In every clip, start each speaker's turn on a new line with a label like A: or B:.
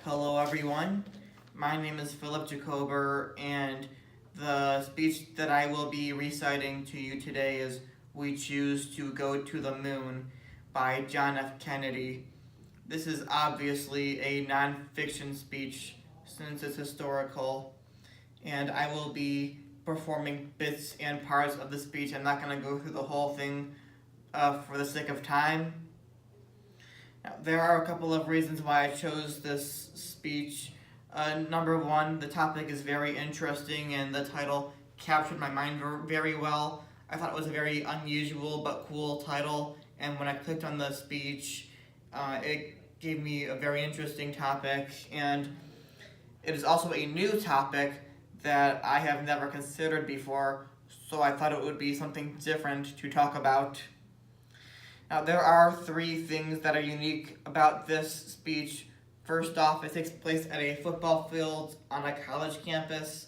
A: Hello everyone, my name is Philip Jacober and the speech that I will be reciting to you today is We Choose to Go to the Moon by John F. Kennedy. This is obviously a non-fiction speech since it's historical, and I will be performing bits and parts of the speech. I'm not going to go through the whole thing for the sake of time. Now, there are a couple of reasons why I chose this speech. Number one, the topic is very interesting and the title captured my mind very well. I thought it was a very unusual but cool title, and when I clicked on the speech, it gave me a very interesting topic, and it is also a new topic that I have never considered before, so I thought it would be something different to talk about. Now, there are three things that are unique about this speech. First off, it takes place at a football field on a college campus,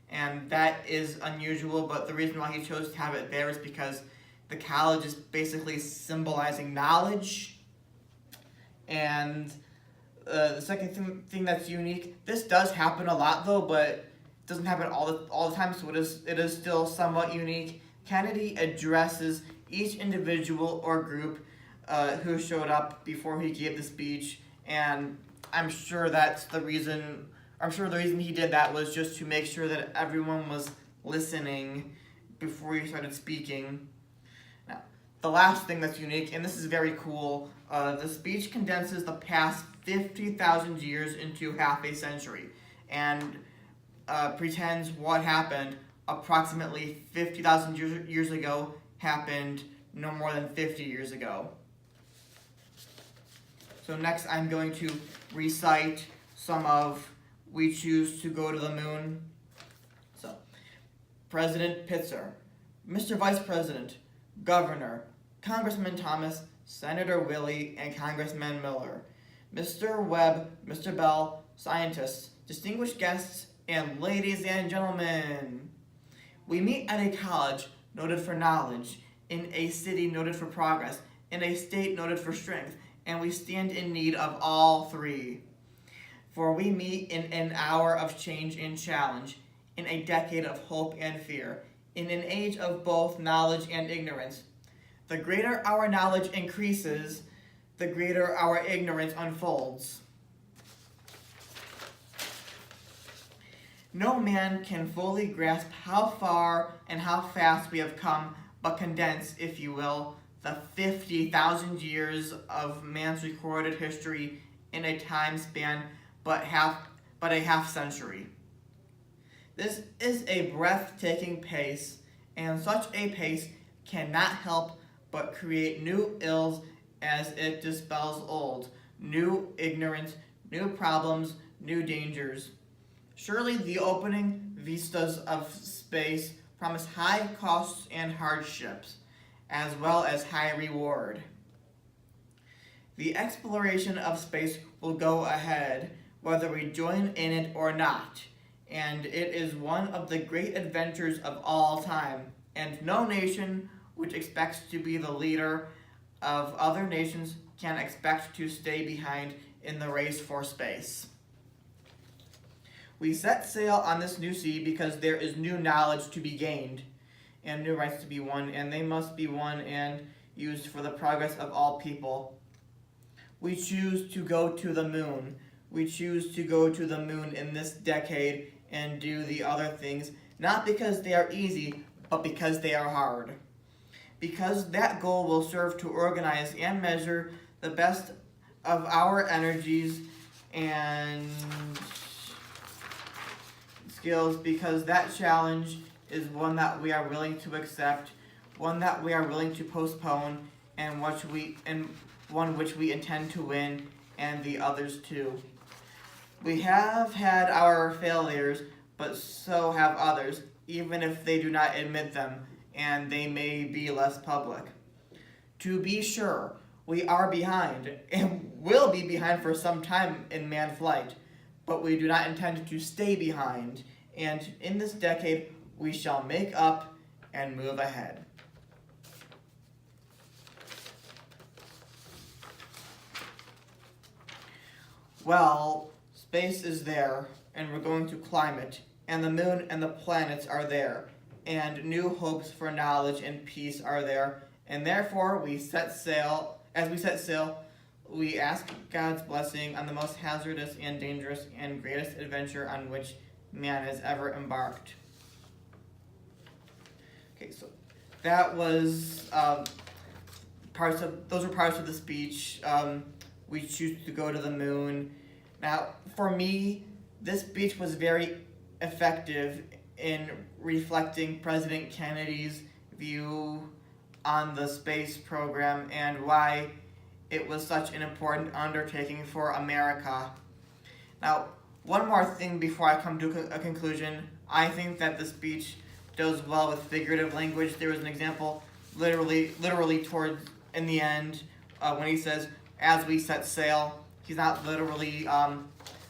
A: and that is unusual, but the reason why he chose to have it there is because the college is basically symbolizing knowledge. And the second thing that's unique, this does happen a lot though, but it doesn't happen all the time, so it is still somewhat unique. Kennedy addresses each individual or group who showed up before he gave the speech, and I'm sure the reason he did that was just to make sure that everyone was listening before he started speaking. Now, the last thing that's unique, and this is very cool, the speech condenses the past 50,000 years into half a century, and pretends what happened approximately 50,000 years ago happened no more than 50 years ago. So next I'm going to recite some of We Choose to Go to the Moon. So, President Pitzer, Mr. Vice President, Governor, Congressman Thomas, Senator Willie, and Congressman Miller, Mr. Webb, Mr. Bell, scientists, distinguished guests, and ladies and gentlemen. We meet at a college noted for knowledge, in a city noted for progress, in a state noted for strength, and we stand in need of all three. For we meet in an hour of change and challenge, in a decade of hope and fear, in an age of both knowledge and ignorance. The greater our knowledge increases, the greater our ignorance unfolds. No man can fully grasp how far and how fast we have come, but condense, if you will, the 50,000 years of man's recorded history in a time span but a half century. This is a breathtaking pace, and such a pace cannot help but create new ills as it dispels old, new ignorance, new problems, new dangers. Surely the opening vistas of space promise high costs and hardships, as well as high reward. The exploration of space will go ahead, whether we join in it or not, and it is one of the great adventures of all time, and no nation which expects to be the leader of other nations can expect to stay behind in the race for space. We set sail on this new sea because there is new knowledge to be gained and new rights to be won, and they must be won and used for the progress of all people. We choose to go to the moon. We choose to go to the moon in this decade and do the other things, not because they are easy, but because they are hard. Because that goal will serve to organize and measure the best of our energies and skills, because that challenge is one that we are willing to accept, one that we are willing to postpone, and one which we intend to win, and the others too. We have had our failures, but so have others, even if they do not admit them, and they may be less public. To be sure, we are behind, and will be behind for some time in manned flight, but we do not intend to stay behind, and in this decade, we shall make up and move ahead. Well, Space is there, and we're going to climb it, and the moon and the planets are there, and new hopes for knowledge and peace are there, and therefore we set sail. As we set sail, we ask God's blessing on the most hazardous and dangerous and greatest adventure on which man has ever embarked. Okay, so that was those were parts of the speech. We choose to go to the moon. Now, for me, this speech was very effective in reflecting President Kennedy's view on the space program and why it was such an important undertaking for America. Now, one more thing before I come to a conclusion. I think that the speech does well with figurative language. There was an example, literally towards in the end, when he says, "As we set sail." He's not literally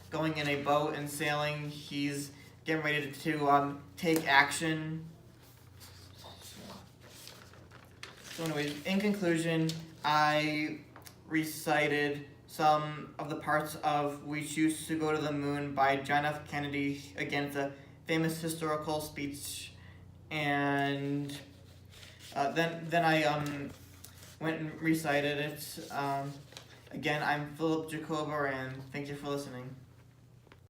A: going in a boat and sailing. He's getting ready to take action. So anyways, in conclusion, I recited some of the parts of "We Choose to Go to the Moon" by John F. Kennedy. Again, it's a famous historical speech. And then I went and recited it. Again, I'm Philip Jacober, and thank you for listening.